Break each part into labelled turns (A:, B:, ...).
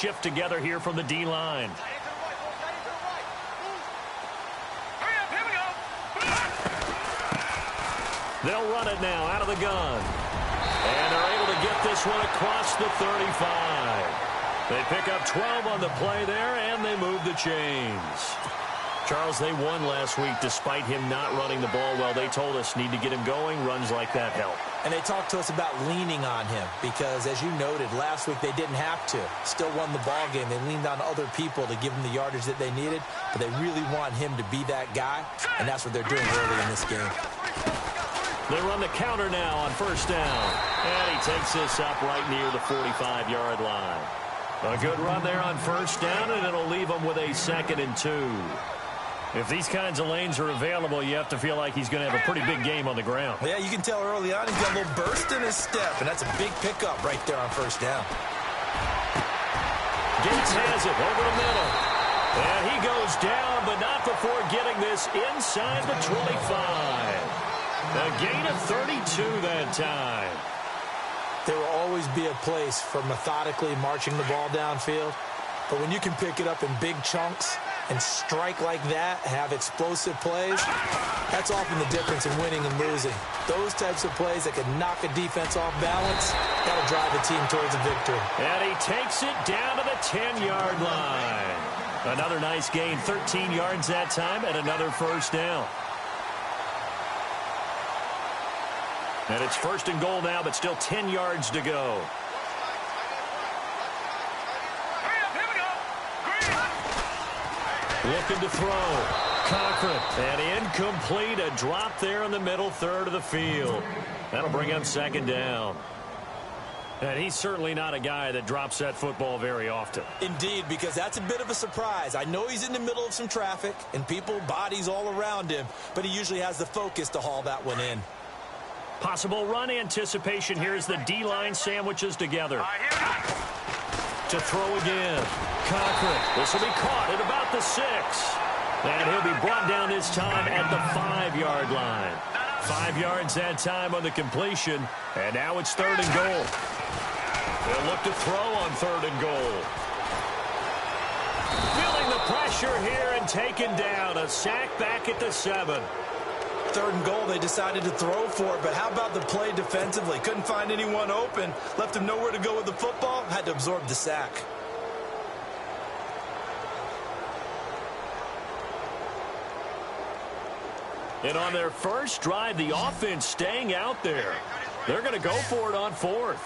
A: shift together here from the D-line. They'll run it now out of the gun. And they're able to get this one across the 35. They pick up 12 on the play there, and they move the chains. Charles, they won last week despite him not running the ball well. They told us need to get him going. Runs like that help.
B: And they talked to us about leaning on him because, as you noted, last week they didn't have to. Still won the ball game. They leaned on other people to give them the yardage that they needed, but they really want him to be that guy, and that's what they're doing early in this game.
A: They run the counter now on first down, and he takes this up right near the 45-yard line. A good run there on first down, and it'll leave him with a 2nd and 2. If these kinds of lanes are available, you have to feel like he's going to have a pretty big game on the ground.
B: Yeah, you can tell early on he's got a little burst in his step, and that's a big pickup right there on first down.
A: Gates has it over the middle. And he goes down, but not before getting this inside the 25. A gain of 32 that time.
B: There will always be a place for methodically marching the ball downfield, but when you can pick it up in big chunks and strike like that, have explosive plays, that's often the difference in winning and losing. Those types of plays that can knock a defense off balance, that'll drive the team towards a victory.
A: And he takes it down to the 10-yard line. Another nice gain, 13 yards that time, and another first down. And it's 1st and goal now, but still 10 yards to go. Looking to throw. Cochran. And incomplete. A drop there in the middle third of the field. That'll bring him 2nd down. And he's certainly not a guy that drops that football very often.
B: Indeed, because that's a bit of a surprise. I know he's in the middle of some traffic and people, bodies all around him, but he usually has the focus to haul that one in.
A: Possible run anticipation here as the D-line sandwiches together. To throw again. Cochran. This will be caught at about the 6. And he'll be brought down this time at the 5-yard line. 5 yards that time on the completion. And now it's 3rd and goal. They'll look to throw on 3rd and goal. Feeling the pressure here and taken down. A sack back at the 7.
B: 3rd and goal, they decided to throw for it, but how about the play defensively? Couldn't find anyone open, left him nowhere to go with the football, had to absorb the sack.
A: And on their first drive, the offense staying out there. They're going to go for it on 4th.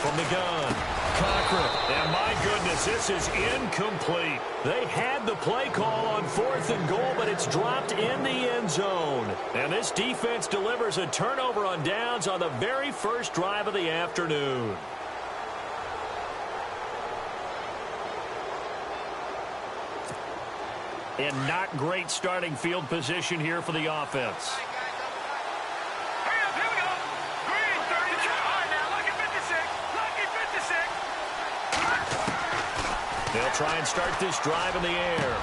A: From the gun, Cochran. And my goodness, this is incomplete. They had the play call on 4th and goal, but it's dropped in the end zone. And this defense delivers a turnover on downs on the very first drive of the afternoon. And not great starting field position here for the offense. They'll try and start this drive in the air.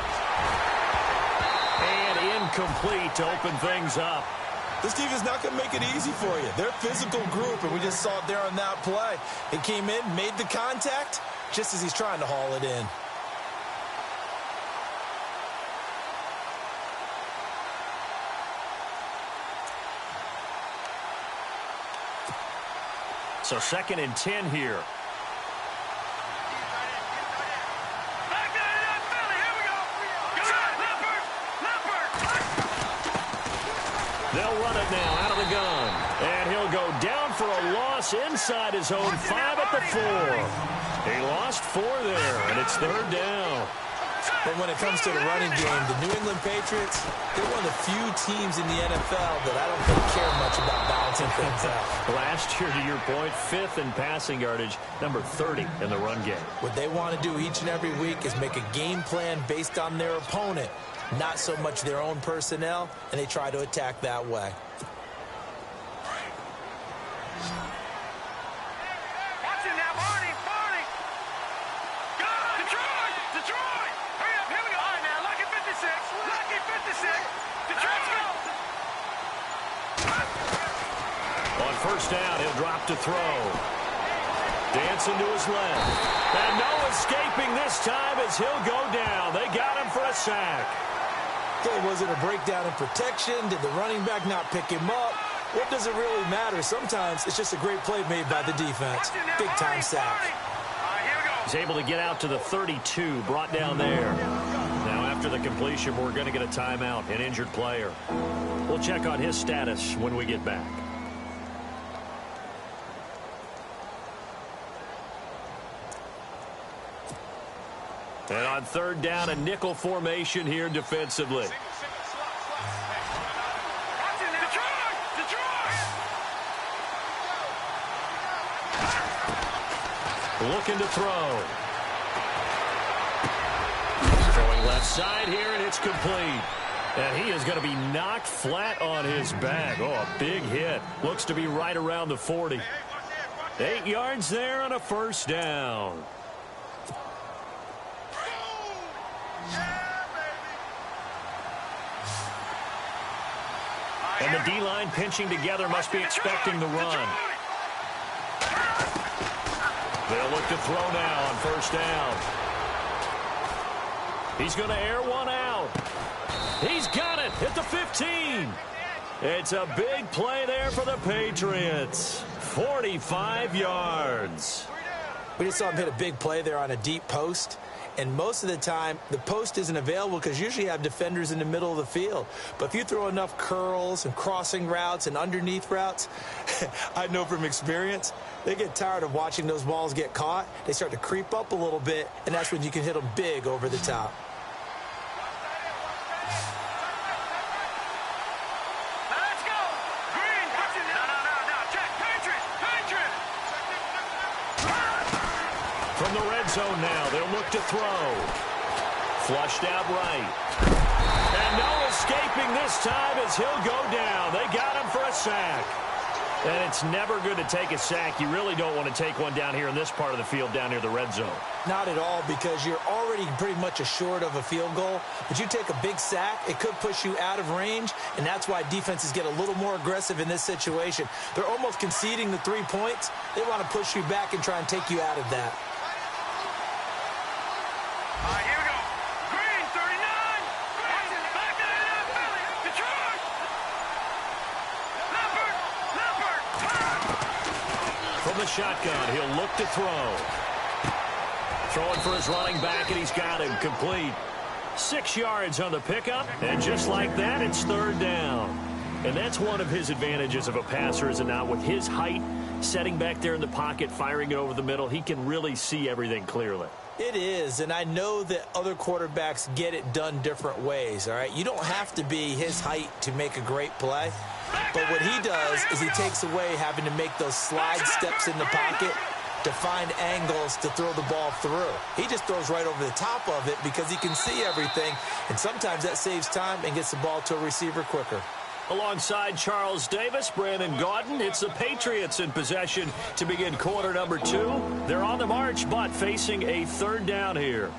A: And incomplete to open things up.
B: This team is not going to make it easy for you. They're a physical group, and we just saw it there on that play. It came in, made the contact, just as he's trying to haul it in.
A: So 2nd and 10 here. They'll run it now out of the gun. And he'll go down for a loss inside his own 5 at the 4. He lost 4 there, and it's 3rd down.
B: But when it comes to the running game, the New England Patriots, they're one of the few teams in the NFL that I don't think care much about balancing things out.
A: Last year, to your point, 5th in passing yardage, number 30 in the run game.
B: What they want to do each and every week is make a game plan based on their opponent, not so much their own personnel, and they try to attack that way.
A: On first down, he'll drop to throw. Dancing to his left. And no escaping this time as he'll go down. They got him for a sack.
B: Okay, was it a breakdown in protection? Did the running back not pick him up? What does it really matter? Sometimes it's just a great play made by the defense. Big-time sack.
A: He's able to get out to the 32, brought down there. Now, after the completion, we're going to get a timeout, an injured player. We'll check on his status when we get back. And on third down, a nickel formation here defensively. Looking to throw. Throwing left side here, and it's complete. And he is going to be knocked flat on his back. Oh, a big hit. Looks to be right around the 40. 8 yards there on a first down. And the D-line pinching together must be expecting the run. They'll look to throw now on first down. He's going to air one out. He's got it at the 15. It's a big play there for the Patriots. 45 yards.
B: We just saw him hit a big play there on a deep post. And most of the time, the post isn't available because usually you have defenders in the middle of the field. But if you throw enough curls and crossing routes and underneath routes, I know from experience, they get tired of watching those balls get caught. They start to creep up a little bit, and that's when you can hit them big over the top.
A: From the red zone now, they'll look to throw. Flushed out right. And no escaping this time as he'll go down. They got him for a sack. And it's never good to take a sack. You really don't want to take one down here in this part of the field down near the red zone.
B: Not at all, because you're already pretty much assured of a field goal. But you take a big sack, it could push you out of range, and that's why defenses get a little more aggressive in this situation. They're almost conceding the 3 points. They want to push you back and try and take you out of that.
C: Here we go. Green, 39. Back to Philly. Detroit. Leopard.
A: From the shotgun, he'll look to throw. Throwing for his running back, and he's got him complete. 6 yards on the pickup, and just like that, it's third down. And that's one of his advantages of a passer, is it not? With his height, setting back there in the pocket, firing it over the middle, he can really see everything clearly.
B: It is, and I know that other quarterbacks get it done different ways, all right? You don't have to be his height to make a great play, but what he does is he takes away having to make those slide steps in the pocket to find angles to throw the ball through. He just throws right over the top of it because he can see everything, and sometimes that saves time and gets the ball to a receiver quicker.
A: Alongside Charles Davis, Brandon Gaudin, it's the Patriots in possession to begin quarter number 2. They're on the march, but facing a third down here.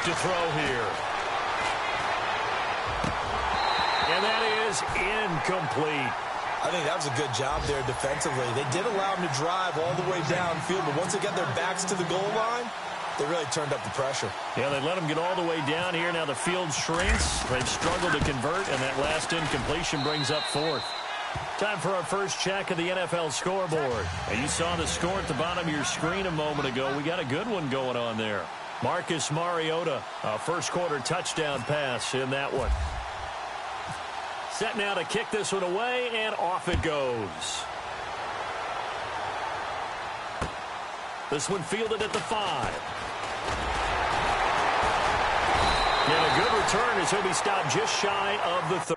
A: To throw here. And that is incomplete.
B: I think that was a good job there defensively. They did allow him to drive all the way downfield, but once they got their backs to the goal line, they really turned up the pressure.
A: Yeah, they let him get all the way down here. Now the field shrinks. They've struggled to convert, and that last incompletion brings up fourth. Time for our first check of the NFL scoreboard. And you saw the score at the bottom of your screen a moment ago. We got a good one going on there. Marcus Mariota, a first-quarter touchdown pass in that one. Set now to kick this one away, and off it goes. This one fielded at the 5. And a good return as he'll be stopped just shy of the 30.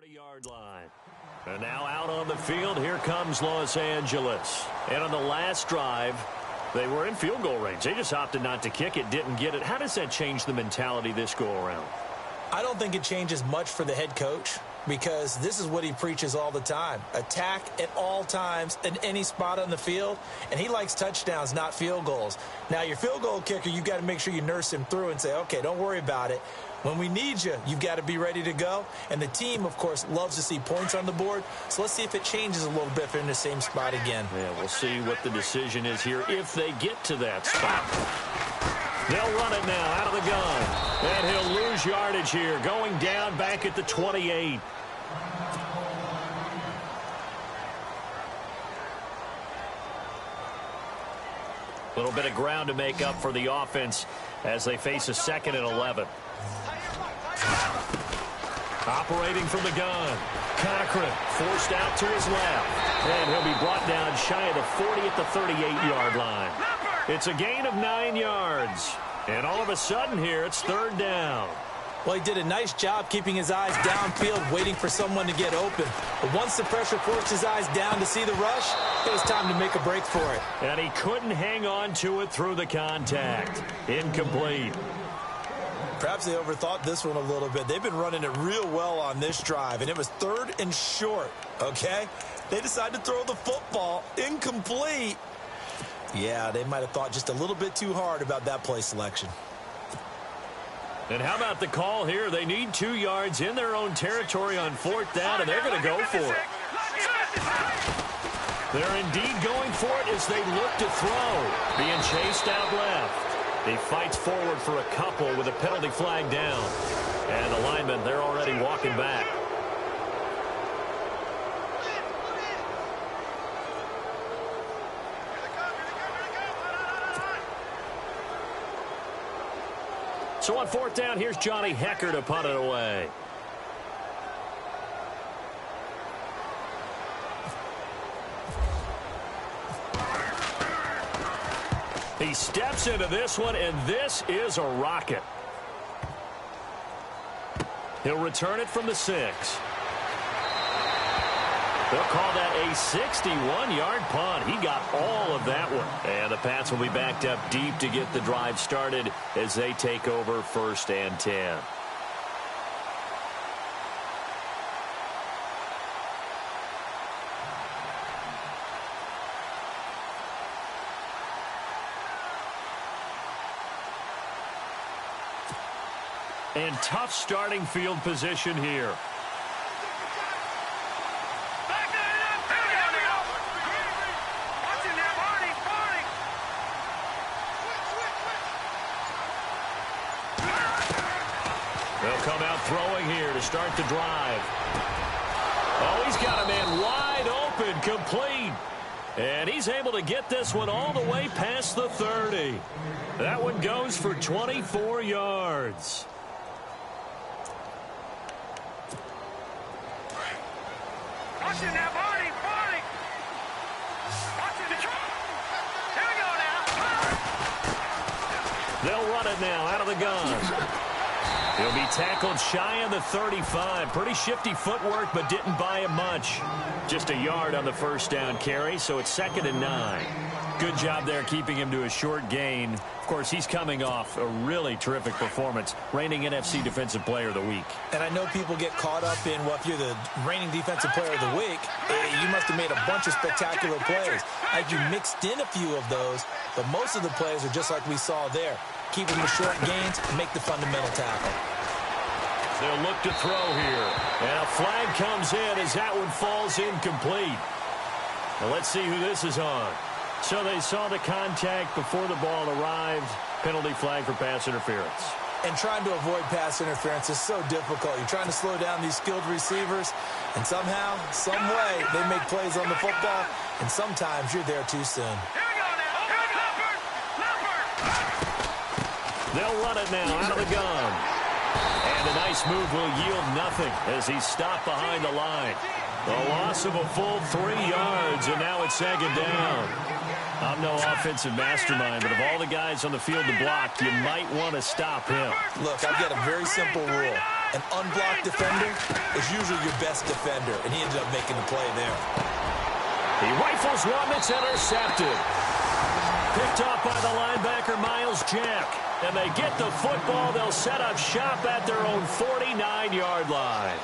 A: 40-yard line. And now out on the field, here comes Los Angeles. And on the last drive, they were in field goal range. They just opted not to kick it, didn't get it. How does that change the mentality this go-around?
B: I don't think it changes much for the head coach because this is what he preaches all the time. Attack at all times in any spot on the field, and he likes touchdowns, not field goals. Now, your field goal kicker, you've got to make sure you nurse him through and say, okay, don't worry about it. When we need you, you've got to be ready to go. And the team, of course, loves to see points on the board. So let's see if it changes a little bit if they're in the same spot again.
A: Yeah, we'll see what the decision is here if they get to that spot. They'll run it now out of the gun. And he'll lose yardage here, going down back at the 28. A little bit of ground to make up for the offense as they face a 2nd and 11. Operating from the gun. Cochran forced out to his left. And he'll be brought down shy of the 40 at the 38-yard line. It's a gain of 9 yards. And all of a sudden here, it's 3rd down.
B: Well, he did a nice job keeping his eyes downfield, waiting for someone to get open. But once the pressure forced his eyes down to see the rush, it was time to make a break for it.
A: And he couldn't hang on to it through the contact. Incomplete.
B: Perhaps they overthought this one a little bit. They've been running it real well on this drive, and it was 3rd and short, okay? They decided to throw the football incomplete. Yeah, they might have thought just a little bit too hard about that play selection.
A: And how about the call here? They need 2 yards in their own territory on 4th down, and they're going to go for it. They're indeed going for it as they look to throw. Being chased out left. He fights forward for a couple with a penalty flag down. And the linemen, they're already walking back. So on 4th down, here's Johnny Hecker to punt it away. He steps into this one, and this is a rocket. He'll return it from the 6. They'll call that a 61-yard punt. He got all of that one. And the Pats will be backed up deep to get the drive started as they take over 1st and 10. And tough starting field position here. They'll come out throwing here to start the drive. Oh, he's got a man wide open, complete. And he's able to get this one all the way past the 30. That one goes for 24 yards.
C: Watching that body, body. Watching the truck. Here we go now.
A: They'll run it now out of the gun. He'll be tackled shy of the 35. Pretty shifty footwork, but didn't buy him much. Just a yard on the 1st down carry, so it's 2nd and 9. Good job there keeping him to a short gain. Of course, he's coming off a really terrific performance, reigning NFC Defensive Player of the Week.
B: And I know people get caught up in, well, if you're the reigning Defensive Player of the Week, you must have made a bunch of spectacular plays. You mixed in a few of those, but most of the plays are just like we saw there. Keep them to short gains, make the fundamental tackle.
A: They'll look to throw here. And a flag comes in as that one falls incomplete. Now let's see who this is on. So they saw the contact before the ball arrived. Penalty flag for pass interference.
B: And trying to avoid pass interference is so difficult. You're trying to slow down these skilled receivers, and somehow, some way, they make plays on the football, and sometimes you're there too soon.
A: They'll run it now out of the gun. And a nice move will yield nothing as he's stopped behind the line. A loss of a full 3 yards, and now it's 2nd down. I'm no offensive mastermind, but of all the guys on the field to block, you might want to stop him.
B: Look, I've got a very simple rule. An unblocked defender is usually your best defender, and he ended up making the play there.
A: He rifles one that's intercepted. Picked off by the linebacker, Miles Jack. And they get the football. They'll set up shop at their own 49-yard line.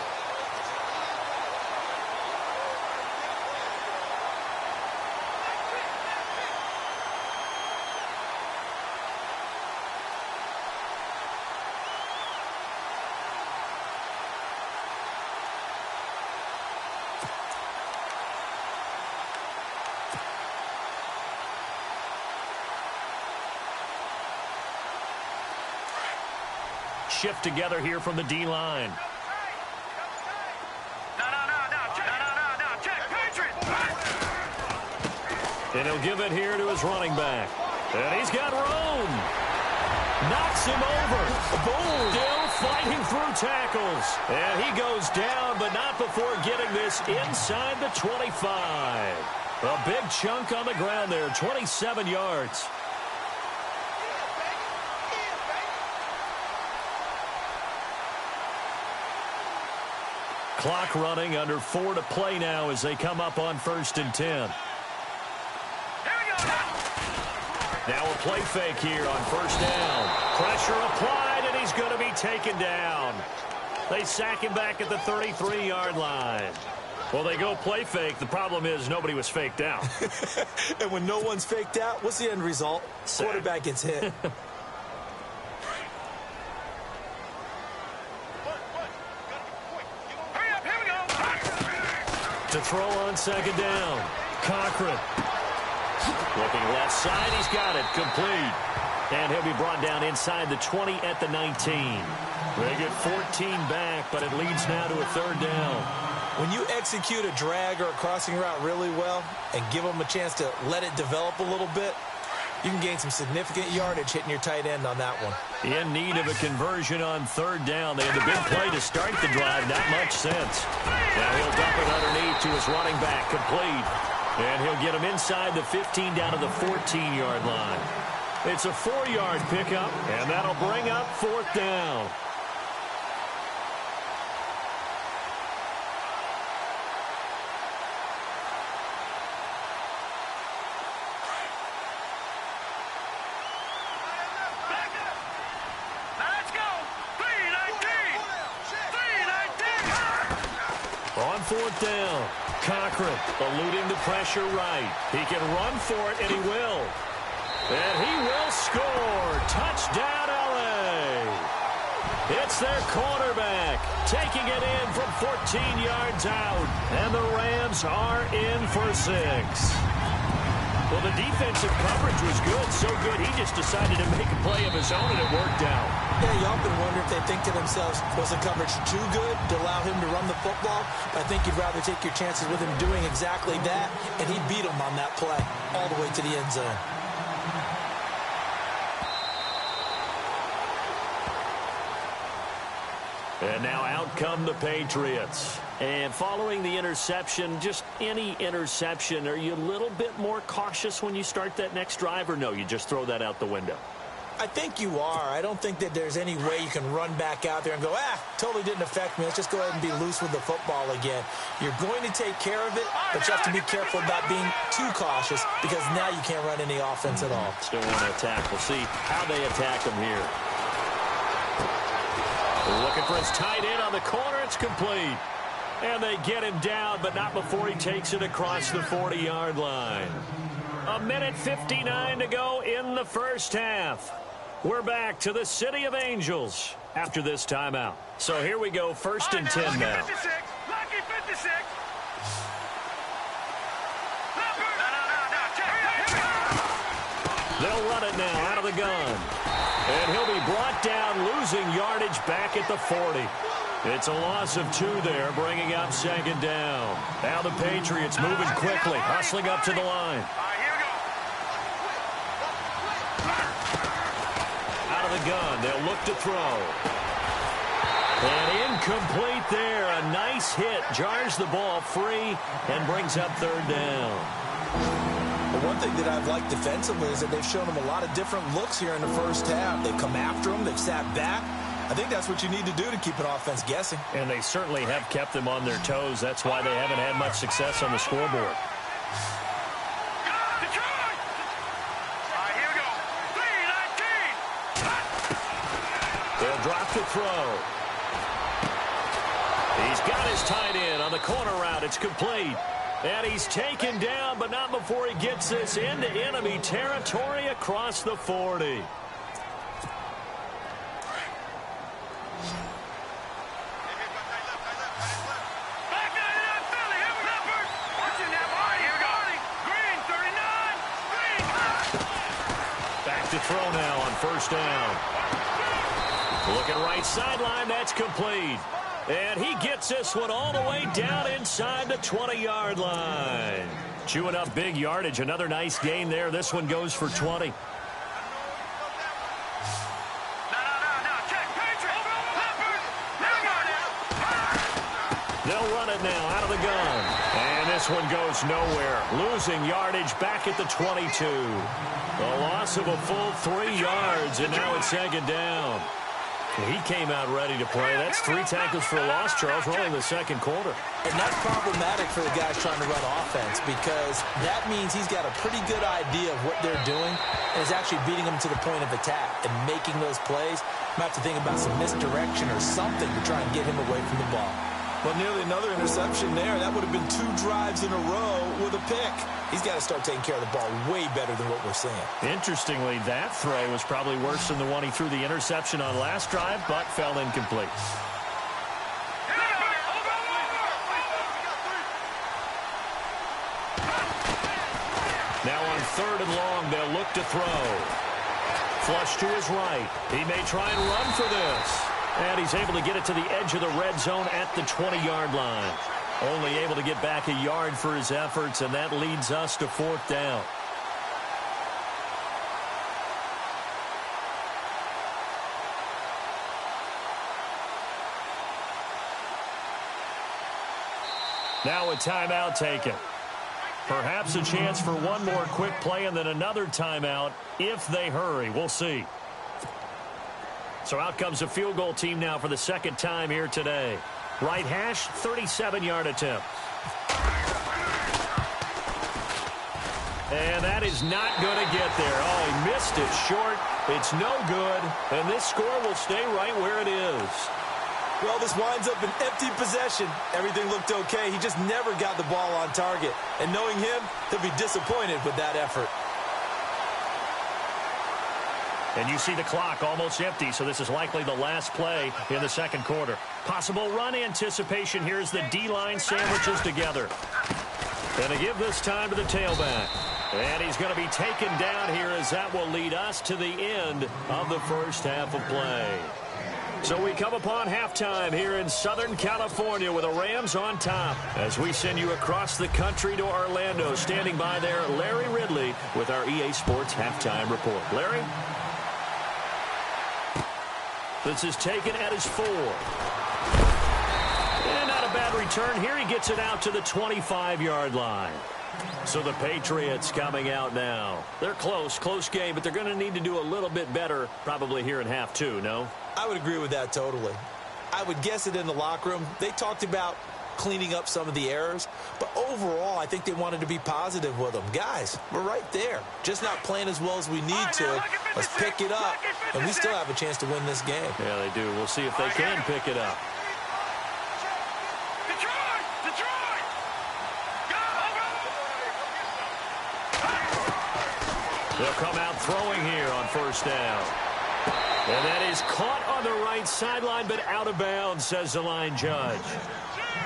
A: Shift together here from the D-line. And he'll give it here to his running back. And he's got room. Knocks him over. Boom. Still fighting through tackles. And he goes down, but not before getting this inside the 25. A big chunk on the ground there, 27 yards. Clock running, under 4 to play now as they come up on 1st and 10. Now a play fake here on 1st down. Pressure applied, and he's going to be taken down. They sack him back at the 33-yard line. Well, they go play fake. The problem is nobody was faked out.
B: And when no one's faked out, what's the end result?
A: Sack.
B: Quarterback gets hit.
A: To throw on 2nd down. Cochran. Looking left side. He's got it. Complete. And he'll be brought down inside the 20 at the 19. They get 14 back, but it leads now to a 3rd down.
B: When you execute a drag or a crossing route really well and give them a chance to let it develop a little bit, you can gain some significant yardage hitting your tight end on that one.
A: In need of a conversion on 3rd down. They had the big play to start the drive. Not much sense. Now he'll dump it underneath to his running back. Complete. And he'll get him inside the 15 down to the 14-yard line. It's a 4-yard pickup, and that'll bring up 4th down. On 4th down, Cochran eluding the pressure right. He can run for it, and he will. And he will score. Touchdown, L.A. It's their quarterback taking it in from 14 yards out. And the Rams are in for 6. Well, the defensive coverage was good, so good he just decided to make a play of his own, and it worked out.
B: Yeah, you often wonder if they think to themselves, was the coverage too good to allow him to run the football? I think you'd rather take your chances with him doing exactly that, and he beat him on that play all the way to the end zone.
A: And now out come the Patriots. And following the interception, just any interception, are you a little bit more cautious when you start that next drive, or no, you just throw that out the window?
B: I think you are. I don't think that there's any way you can run back out there and go, totally didn't affect me. Let's just go ahead and be loose with the football again. You're going to take care of it, but you have to be careful about being too cautious because now you can't run any offense at all.
A: Still want to attack. We'll see how they attack him here. Looking for his tight end on the corner. It's complete. And they get him down, but not before he takes it across the 40-yard line. 1:59 to go in the first half. We're back to the City of Angels after this timeout. So here we go, 1st and 10 now.
C: Lucky 56.
A: They'll run it now out of the gun. And he'll be brought down, losing yardage back at the 40. It's a loss of 2 there, bringing up 2nd down. Now the Patriots moving quickly, hustling up to the line. Out of the gun, they'll look to throw. And incomplete there. A nice hit, jars the ball free, and brings up 3rd down.
B: Well, one thing that I've liked defensively is that they've shown him a lot of different looks here in the first half. They've come after him, they've sat back, I think that's what you need to do to keep an offense guessing.
A: And they certainly have kept them on their toes. That's why they haven't had much success on the scoreboard. They'll drop to throw. He's got his tight end on the corner route. It's complete. And he's taken down, but not before he gets this into enemy territory across the 40. Back to throw now on first down. Looking right sideline, that's complete. And he gets this one all the way down inside the 20-yard line. Chewing up big yardage. Another nice gain there. This one goes for 20. They'll run it now out of the gun. And this one goes nowhere. Losing yardage back at the 22. A loss of a full 3 yards, and now it's second down. He came out ready to play. That's 3 tackles for a loss, Charles. We're only in the second quarter.
B: And that's problematic for the guys trying to run offense because that means he's got a pretty good idea of what they're doing and is actually beating them to the point of attack and making those plays. Might have to think about some misdirection or something to try and get him away from the ball.
D: Well, nearly another interception there. That would have been 2 drives in a row with a pick. He's got to start taking care of the ball way better than what we're seeing.
A: Interestingly, that throw was probably worse than the one he threw the interception on last drive, but fell incomplete. Now on 3rd and long, they'll look to throw. Flush to his right. He may try and run for this. And he's able to get it to the edge of the red zone at the 20-yard line. Only able to get back a yard for his efforts, and that leads us to 4th down. Now a timeout taken. Perhaps a chance for one more quick play and then another timeout if they hurry. We'll see. So out comes a field goal team now for the second time here today. Right hash, 37-yard attempt. And that is not going to get there. Oh, he missed it short. It's no good. And this score will stay right where it is.
D: Well, this winds up an empty possession. Everything looked okay. He just never got the ball on target. And knowing him, he'll be disappointed with that effort.
A: And you see the clock almost empty, so this is likely the last play in the second quarter. Possible run anticipation here as the D-line sandwiches together. And to give this time to the tailback. And he's going to be taken down here as that will lead us to the end of the first half of play. So we come upon halftime here in Southern California with the Rams on top. As we send you across the country to Orlando, standing by there, Larry Ridley with our EA Sports Halftime Report. Larry? This is taken at his 4. And not a bad return here. He gets it out to the 25-yard line. So the Patriots coming out now. They're close game, but they're going to need to do a little bit better probably here in half 2, no?
D: I would agree with that totally. I would guess it in the locker room. They talked about cleaning up some of the errors, but overall, I think they wanted to be positive with them. Guys, we're right there. Just not playing as well as we need to. Let's pick it up, and we still have a chance to win this game.
A: Yeah, they do. We'll see if they can pick it up. They'll come out throwing here on first down. And that is caught on the right sideline, but out of bounds, says the line judge.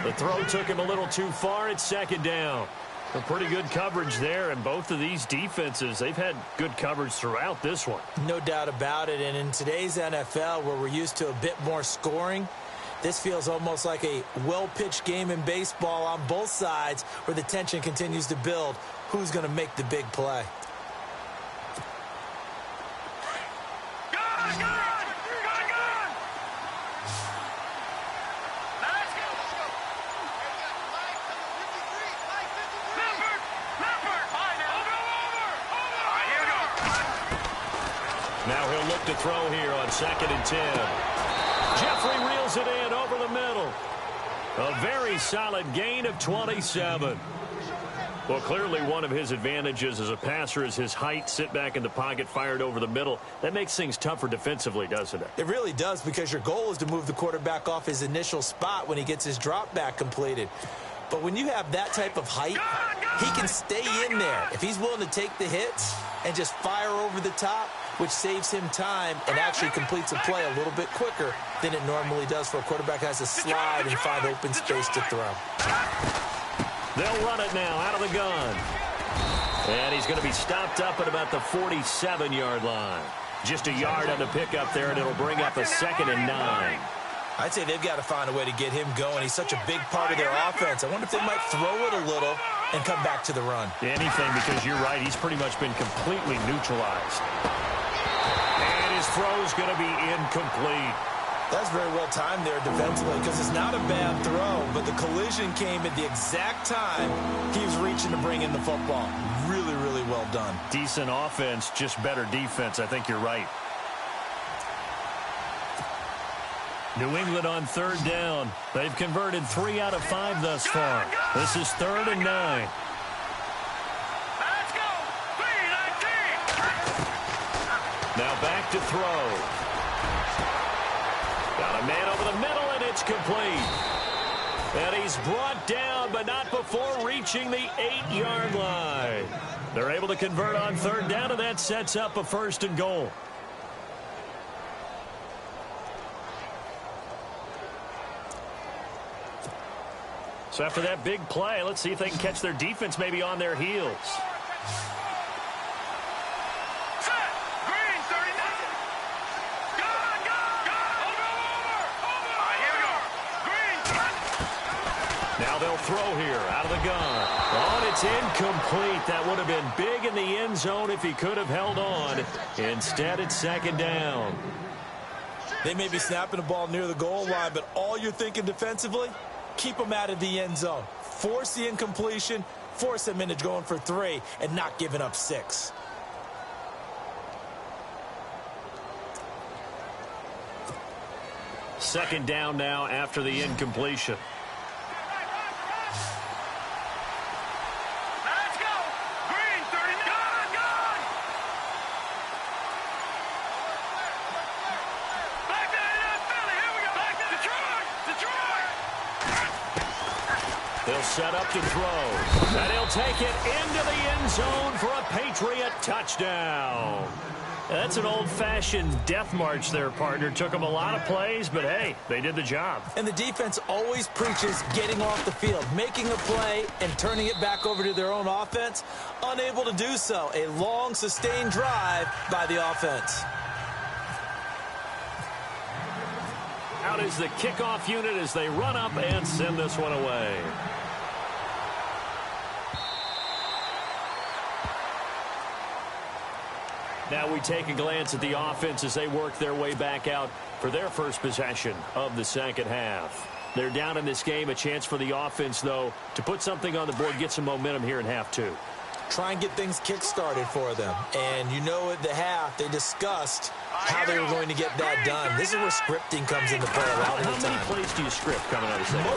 A: The throw took him a little too far. It's second down. A pretty good coverage there, and both of these defenses, they've had good coverage throughout this one.
B: No doubt about it, and in today's NFL, where we're used to a bit more scoring, this feels almost like a well-pitched game in baseball on both sides where the tension continues to build. Who's going to make the big play?
A: Now he'll look to throw here on 2nd and 10. Jeffrey reels it in over the middle. A very solid gain of 27. Well, clearly one of his advantages as a passer is his height. Sit back in the pocket, fired over the middle. That makes things tougher defensively, doesn't it?
B: It really does, because your goal is to move the quarterback off his initial spot when he gets his drop back completed. But when you have that type of height, he can stay in there. If he's willing to take the hits and just fire over the top, which saves him time and actually completes a play a little bit quicker than it normally does for a quarterback who has to slide and find open space to throw.
A: They'll run it now out of the gun. And he's going to be stopped up at about the 47-yard line. Just a yard on the pickup there, and it'll bring up a 2nd and 9.
B: I'd say they've got to find a way to get him going. He's such a big part of their offense. I wonder if they might throw it a little and come back to the run.
A: Anything, because you're right. He's pretty much been completely neutralized. And his throw's going to be incomplete.
B: That's very well timed there defensively, because it's not a bad throw, but the collision came at the exact time he was reaching to bring in the football. Really, really well done.
A: Decent offense, just better defense. I think you're right. New England on 3rd down. They've converted 3 out of 5 thus far. This is 3rd and 9.
C: Let's go. 3-19.
A: Now back to throw. Got a man over the middle, and it's complete. And he's brought down, but not before reaching the 8-yard line. They're able to convert on 3rd down, and that sets up a 1st and goal. So after that big play, let's see if they can catch their defense maybe on their heels.
C: Set. Green, 39. Go. Over. All right, here we go. Green.
A: Now they'll throw here out of the gun. Oh, and it's incomplete. That would have been big in the end zone if he could have held on. Instead, it's 2nd down.
B: They may be snapping the ball near the goal line, but all you're thinking defensively, keep them out of the end zone. Force the incompletion, force them into going for 3, and not giving up 6.
A: Second down now after the incompletion.
C: Let's go. Green, 39. Gone. Back to Philly. Here we go. Back to Detroit.
A: They'll set up to throw. And he'll take it into the end zone for a Patriot touchdown. That's an old-fashioned death march there, partner. Took them a lot of plays, but, hey, they did the job.
B: And the defense always preaches getting off the field, making a play, and turning it back over to their own offense. Unable to do so. A long, sustained drive by the offense.
A: Out is the kickoff unit as they run up and send this one away. Now we take a glance at the offense as they work their way back out for their first possession of the second half. They're down in this game. A chance for the offense, though, to put something on the board, get some momentum here in half 2.
B: Try and get things kick-started for them. And you know at the half, they discussed how they were going to get that done. This is where scripting comes into play a lot of the time.
A: How many plays do you script coming out of second?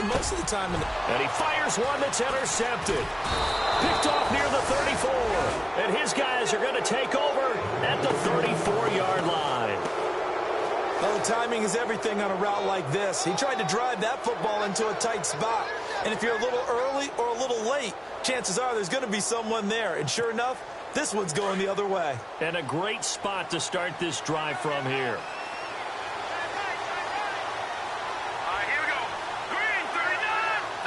B: Most of the time.
A: And he fires one that's intercepted. Picked off near the 34. And his guys are going to take over at the 34-yard line.
B: Well, the timing is everything on a route like this. He tried to drive that football into a tight spot. And if you're a little early or a little late, chances are there's going to be someone there. And sure enough, this one's going the other way.
A: And a great spot to start this drive from here.
C: All right, here we go. Green, 39.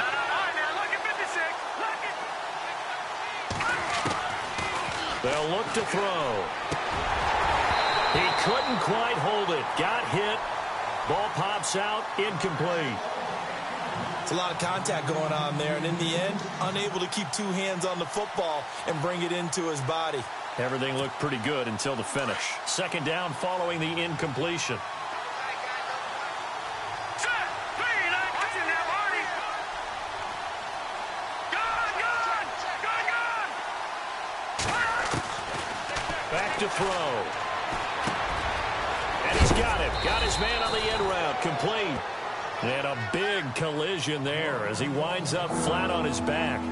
C: All right, now look at 56. Look it.
A: They'll look to throw. He couldn't quite hold it. Got hit. Ball pops out. Incomplete.
B: It's a lot of contact going on there, and in the end, unable to keep 2 hands on the football and bring it into his body.
A: Everything looked pretty good until the finish. Second down following the incompletion.
C: Set. Green, watch it now, Marty. Gone.
A: Back to throw. And he's got got him. Got his man on the end route. Complete. And a big collision there as he winds up flat on his back.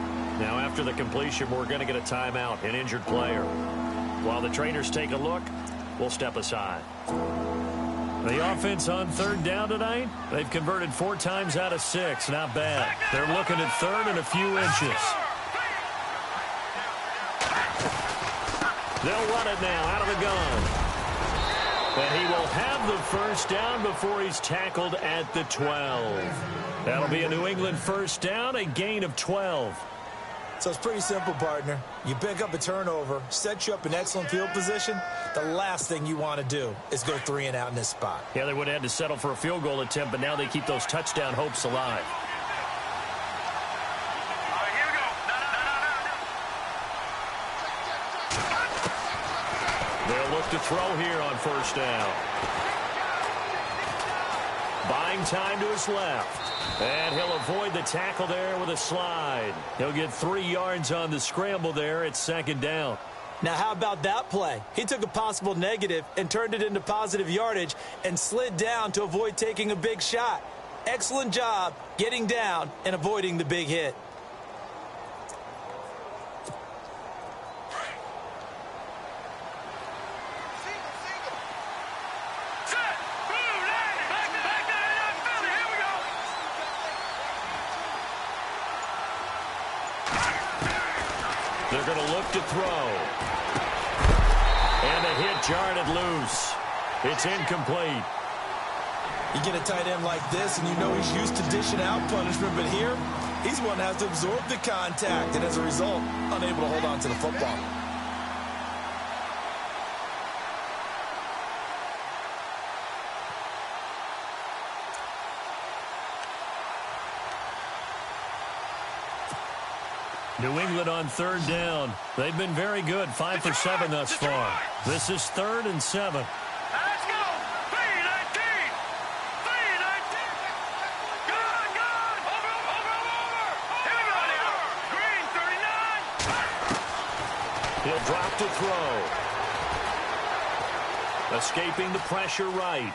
A: Now, after the completion, we're going to get a timeout, an injured player. While the trainers take a look, we'll step aside. The offense on third down tonight, they've converted 4 times out of 6. Not bad. They're looking at third and a few inches. They'll run it now out of the gun. And he will have the first down before he's tackled at the 12. That'll be a New England first down, a gain of 12.
B: So it's pretty simple, partner. You pick up a turnover, set you up in excellent field position. The last thing you want to do is go 3 and out in this spot.
A: Yeah, they would have had to settle for a field goal attempt, but now they keep those touchdown hopes alive.
C: Here we go.
A: They'll look to throw here on first down. Buying time to his left. And he'll avoid the tackle there with a slide. He'll get 3 yards on the scramble there at second down.
B: Now, how about that play? He took a possible negative and turned it into positive yardage and slid down to avoid taking a big shot. Excellent job getting down and avoiding the big hit.
A: They're going to look to throw. And the hit jarred it loose. It's incomplete.
B: You get a tight end like this, and you know he's used to dishing out punishment, but here, he's one that has to absorb the contact, and as a result, unable to hold on to the football.
A: New England on third down. They've been very good, 5 for 7 thus far. This is 3rd and 7.
C: Let's go. 3-19. 3-19. Good, good. Over. Here we go now. Green, 39.
A: He'll drop to throw. Escaping the pressure right.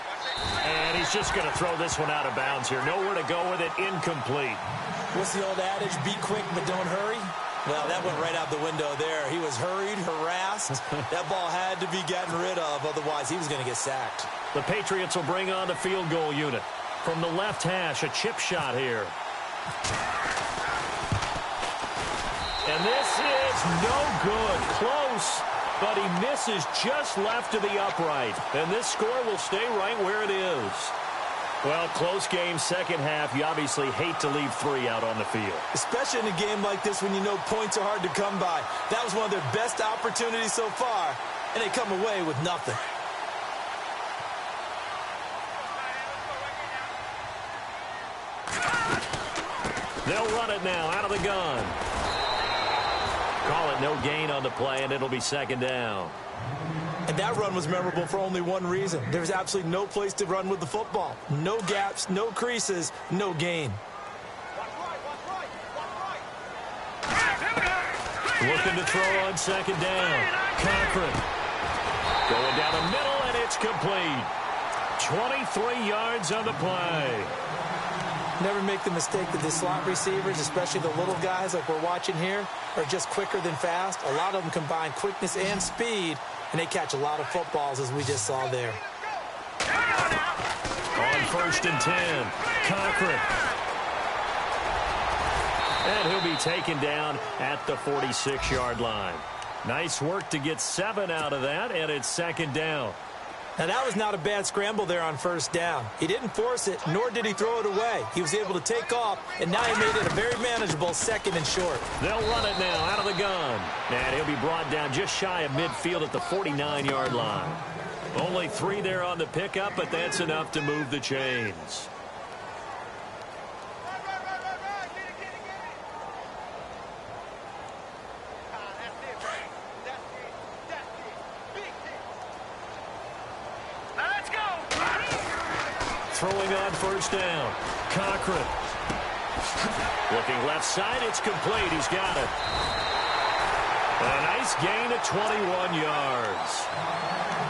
A: And he's just going to throw this one out of bounds here. Nowhere to go with it. Incomplete.
B: What's the old adage? Be quick, but don't hurry. Well, that went right out the window there. He was hurried, harassed. That ball had to be gotten rid of, otherwise he was going to get sacked.
A: The Patriots will bring on the field goal unit. From the left hash, a chip shot here. And this is no good. Close, but he misses just left to the upright. And this score will stay right where it is. Well, close game, second half. You obviously hate to leave 3 out on the field.
B: Especially in a game like this when you know points are hard to come by. That was one of their best opportunities so far, and they come away with nothing.
A: They'll run it now out of the gun. Call it no gain on the play, and it'll be second down.
B: And that run was memorable for only one reason. There's absolutely no place to run with the football. No gaps, no creases, no gain.
A: Looking to throw on second down. Cochran. Going down the middle, and it's complete. 23 yards on the play.
B: Never make the mistake that the slot receivers, especially the little guys like we're watching here, are just quicker than fast. A lot of them combine quickness and speed, and they catch a lot of footballs, as we just saw there.
A: On 1st and 10, Cochran. And he'll be taken down at the 46-yard line. Nice work to get 7 out of that, and it's second down.
B: Now, that was not a bad scramble there on first down. He didn't force it, nor did he throw it away. He was able to take off, and now he made it a very manageable 2nd and short.
A: They'll run it now out of the gun. And he'll be brought down just shy of midfield at the 49-yard line. Only 3 there on the pickup, but that's enough to move the chains. Throwing on first down. Cochran. Looking left side. It's complete. He's got it. A nice gain of 21 yards.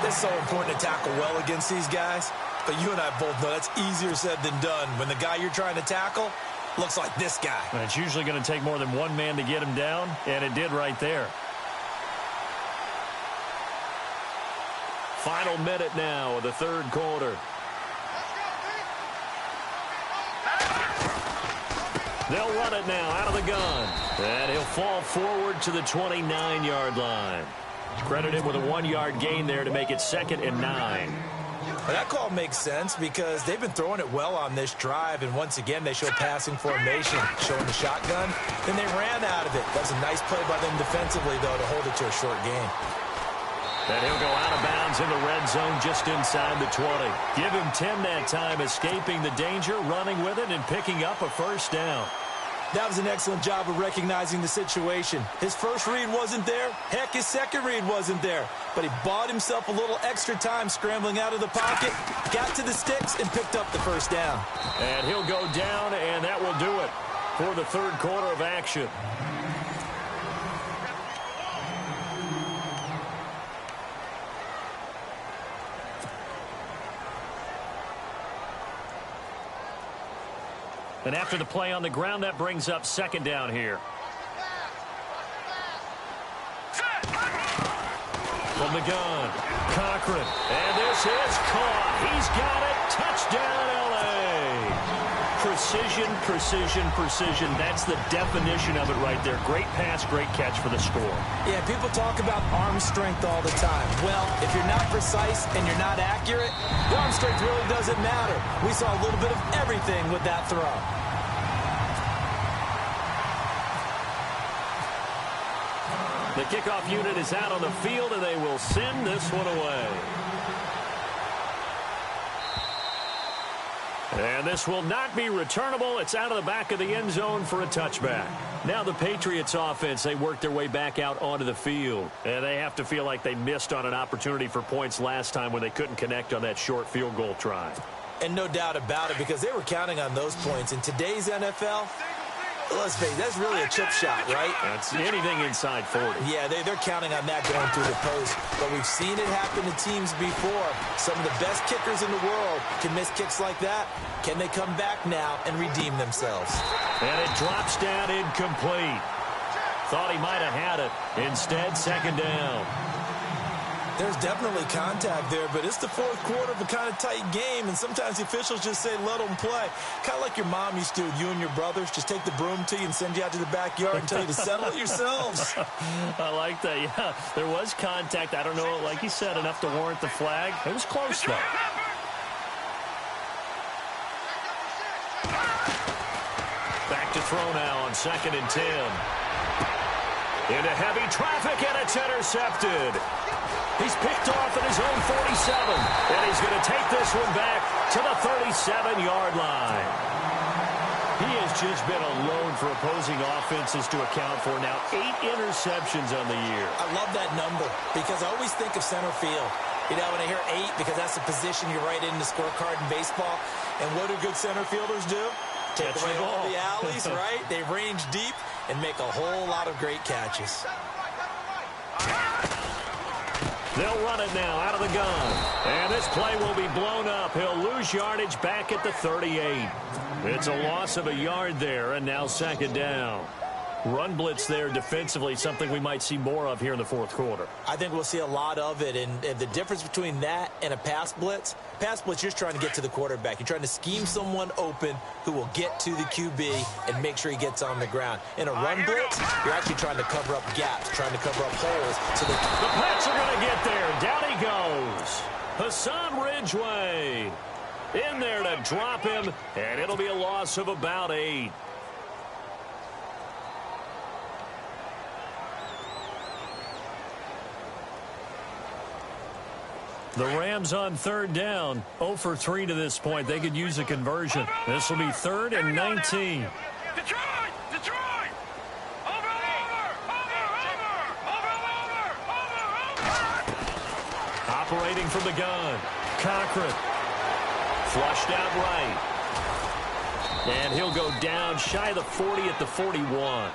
D: It's so important to tackle well against these guys, but you and I both know that's easier said than done when the guy you're trying to tackle looks like this guy.
A: And it's usually going to take more than one man to get him down, and it did right there. Final minute now of the third quarter. They'll run it now out of the gun. And he'll fall forward to the 29-yard line. Credit him with a 1-yard gain there to make it 2nd and 9.
D: Well, that call makes sense because they've been throwing it well on this drive, and once again they show passing formation, showing the shotgun. Then they ran out of it. That's a nice play by them defensively, though, to hold it to a short gain.
A: And he'll go out of bounds in the red zone just inside the 20. Give him 10 that time, escaping the danger, running with it, and picking up a first down.
D: That was an excellent job of recognizing the situation. His first read wasn't there. Heck, his second read wasn't there. But he bought himself a little extra time scrambling out of the pocket, got to the sticks, and picked up the first down.
A: And he'll go down, and that will do it for the third quarter of action. And after the play on the ground, that brings up 2nd down here. From the gun, Cochran. And this is caught. He's got it. Touchdown, L.A. Precision, precision, precision. That's the definition of it right there. Great pass, great catch for the score.
D: Yeah, people talk about arm strength all the time. Well, if you're not precise and you're not accurate, the arm strength really doesn't matter. We saw a little bit of everything with that throw.
A: The kickoff unit is out on the field, and they will send this one away. And this will not be returnable. It's out of the back of the end zone for a touchback. Now the Patriots offense, they work their way back out onto the field. And they have to feel like they missed on an opportunity for points last time when they couldn't connect on that short field goal try.
D: And no doubt about it, because they were counting on those points. In today's NFL, let's face it, that's really a chip shot, right?
A: That's anything inside 40.
D: Yeah, they're counting on that going through the post. But we've seen it happen to teams before. Some of the best kickers in the world can miss kicks like that. Can they come back now and redeem themselves?
A: And it drops down incomplete. Thought he might have had it. Instead, 2nd down.
D: There's definitely contact there, but it's the fourth quarter of a kind of tight game, and sometimes the officials just say, let them play. Kind of like your mom used to with you and your brothers. Just take the broom to you and send you out to the backyard and tell you to settle it yourselves.
A: I like that, yeah. There was contact. I don't know, like you said, enough to warrant the flag. It was close, though. Back to throw now on 2nd and 10. Into heavy traffic, and it's intercepted. He's picked off at his own 47, and he's going to take this one back to the 37-yard line. He has just been alone for opposing offenses to account for now 8 interceptions on the year.
D: I love that number because I always think of center field. You know, when I hear 8, because that's the position you write in the scorecard in baseball. And what do good center fielders do? Take away all the alleys, right? They range deep and make a whole lot of great catches.
A: They'll run it now out of the gun. And this play will be blown up. He'll lose yardage back at the 38. It's a loss of a yard there, and now 2nd down. Run blitz there defensively, something we might see more of here in the fourth quarter.
D: I think we'll see a lot of it, and the difference between that and a pass blitz, you're just trying to get to the quarterback. You're trying to scheme someone open who will get to the QB and make sure he gets on the ground. In a run blitz, you're actually trying to cover up gaps, trying to cover up holes. So the
A: Pats are going to get there. Down he goes. Hassan Ridgeway in there to drop him, and it'll be a loss of about 8. The Rams on 3rd down, 0 for 3 to this point. They could use a conversion. This will be 3rd and 19.
C: Detroit! Detroit! Over!
A: Operating from the gun. Cochran. Flushed out right. And he'll go down shy of the 40 at the 41.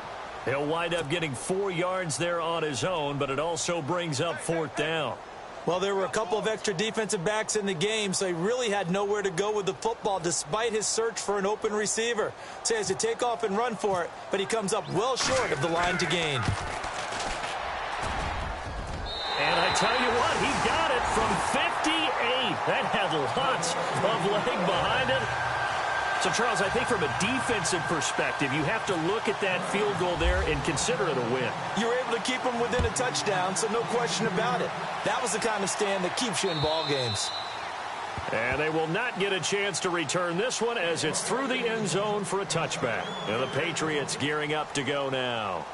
A: He'll wind up getting 4 yards there on his own, but it also brings up 4th down.
B: Well, there were a couple of extra defensive backs in the game, so he really had nowhere to go with the football despite his search for an open receiver. So he has to take off and run for it, but he comes up well short of the line to gain.
A: And I tell you what, he got it from 58. That had lots of leg behind it. So, Charles, I think from a defensive perspective, you have to look at that field goal there and consider it a win.
B: You were able to keep him within a touchdown, so no question about it. That was the kind of stand that keeps you in ball games.
A: And they will not get a chance to return this one as it's through the end zone for a touchback. And the Patriots gearing up to go now.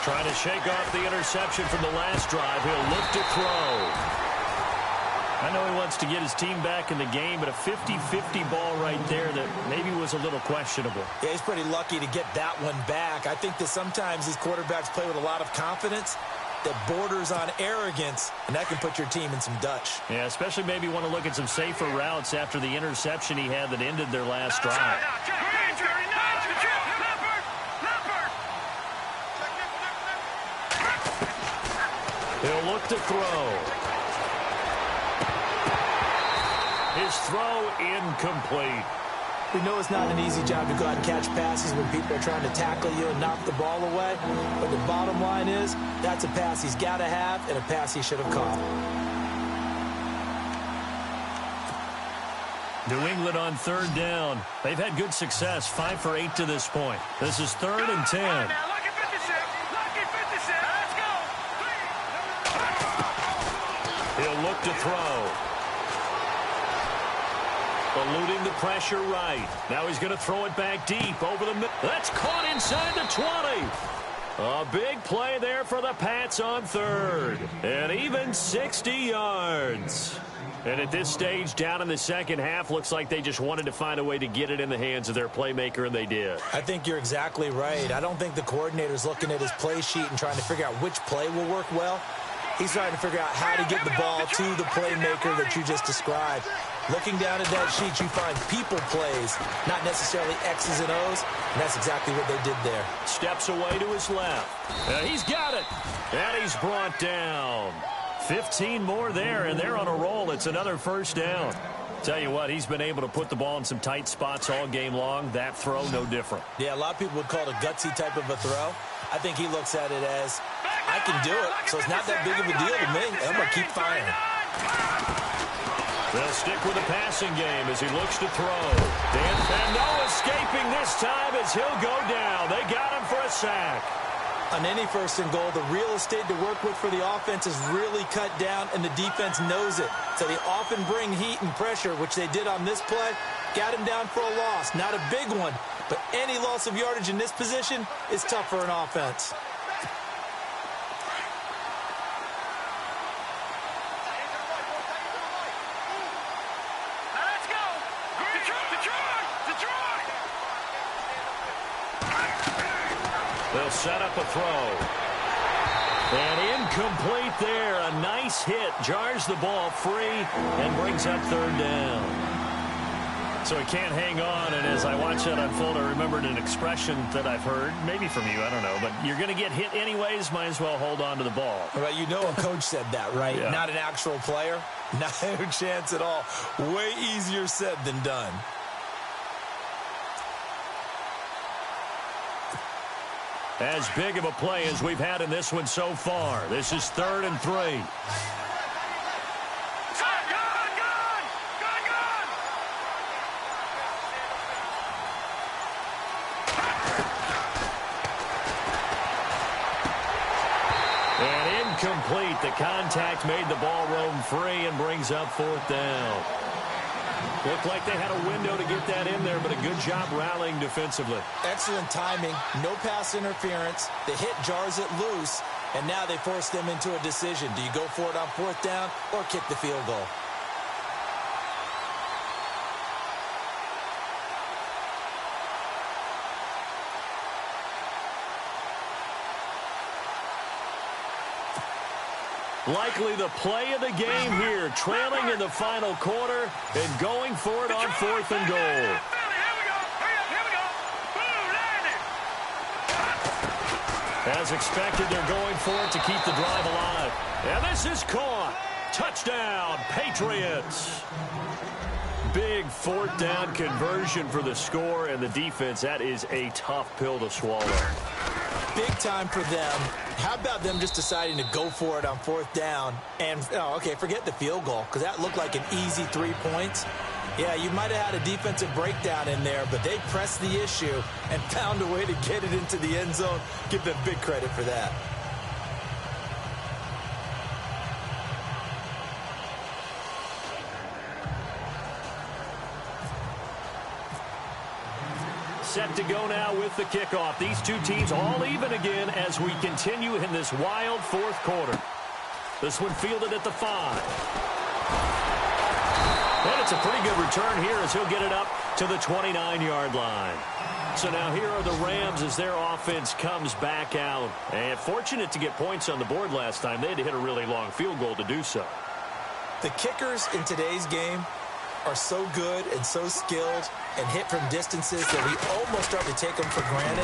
A: Trying to shake off the interception from the last drive. He'll look to throw. I know he wants to get his team back in the game, but a 50-50 ball right there that maybe was a little questionable.
B: Yeah, he's pretty lucky to get that one back. I think that sometimes these quarterbacks play with a lot of confidence that borders on arrogance, and that can put your team in some Dutch.
A: Yeah, especially maybe want to look at some safer routes after the interception he had that ended their last drive. He'll look to throw. His throw incomplete.
B: We know it's not an easy job to go out and catch passes when people are trying to tackle you and knock the ball away. But the bottom line is, that's a pass he's got to have and a pass he should have caught.
A: New England on third down. They've had good success, 5 for 8 to this point. This is 3rd and 10. He'll look to throw. Eluding the pressure right. Now he's going to throw it back deep over the middle. That's caught inside the 20. A big play there for the Pats on 3rd. And even 60 yards. And at this stage, down in the second half, looks like they just wanted to find a way to get it in the hands of their playmaker, and they did.
B: I think you're exactly right. I don't think the coordinator's looking at his play sheet and trying to figure out which play will work well. He's trying to figure out how to get the ball to the playmaker that you just described. Looking down at that sheet, you find people plays, not necessarily X's and O's, and that's exactly what they did there.
A: Steps away to his left. He's got it. And he's brought down. 15 more there, and they're on a roll. It's another first down. Tell you what, he's been able to put the ball in some tight spots all game long. That throw, no different.
B: Yeah, a lot of people would call it a gutsy type of a throw. I think he looks at it as, I can do it, so it's not that big of a deal to me. I'm going to keep firing.
A: They'll stick with the passing game as he looks to throw. And no escaping this time as he'll go down. They got him for a sack.
B: On any 1st and goal, the real estate to work with for the offense is really cut down, and the defense knows it. So they often bring heat and pressure, which they did on this play. Got him down for a loss. Not a big one, but any loss of yardage in this position is tough for an offense.
A: They'll set up a throw. And incomplete there. A nice hit. Jars the ball free and brings up 3rd down. So he can't hang on. And as I watch that unfold, I remembered an expression that I've heard, maybe from you, I don't know. But you're going to get hit anyways, might as well hold on to the ball.
B: Well, you know a coach said that, right?
A: Yeah.
B: Not an actual player. Not a chance at all. Way easier said than done.
A: As big of a play as we've had in this one so far. This is 3rd and 3. And incomplete. The contact made the ball roam free and brings up 4th down. Looked like they had a window to get that in there, but a good job rallying defensively.
B: Excellent timing, no pass interference. The hit jars it loose, and now they force them into a decision. Do you go for it on 4th down or kick the field goal?
A: Likely the play of the game here, trailing in the final quarter and going for it on 4th and goal. As expected, they're going for it to keep the drive alive. And this is caught. Touchdown, Patriots. Big 4th down conversion for the score, and the defense, that is a tough pill to swallow.
B: Big time for them. How about them just deciding to go for it on 4th down? And, okay, forget the field goal, because that looked like an easy 3 points. Yeah, you might have had a defensive breakdown in there, but they pressed the issue and found a way to get it into the end zone. Give them big credit for that.
A: Set to go now with the kickoff. These two teams all even again as we continue in this wild 4th quarter. This one fielded at the 5. And it's a pretty good return here as he'll get it up to the 29-yard line. So now here are the Rams as their offense comes back out. And fortunate to get points on the board last time. They had to hit a really long field goal to do so.
B: The kickers in today's game are so good and so skilled and hit from distances that we almost start to take them for granted.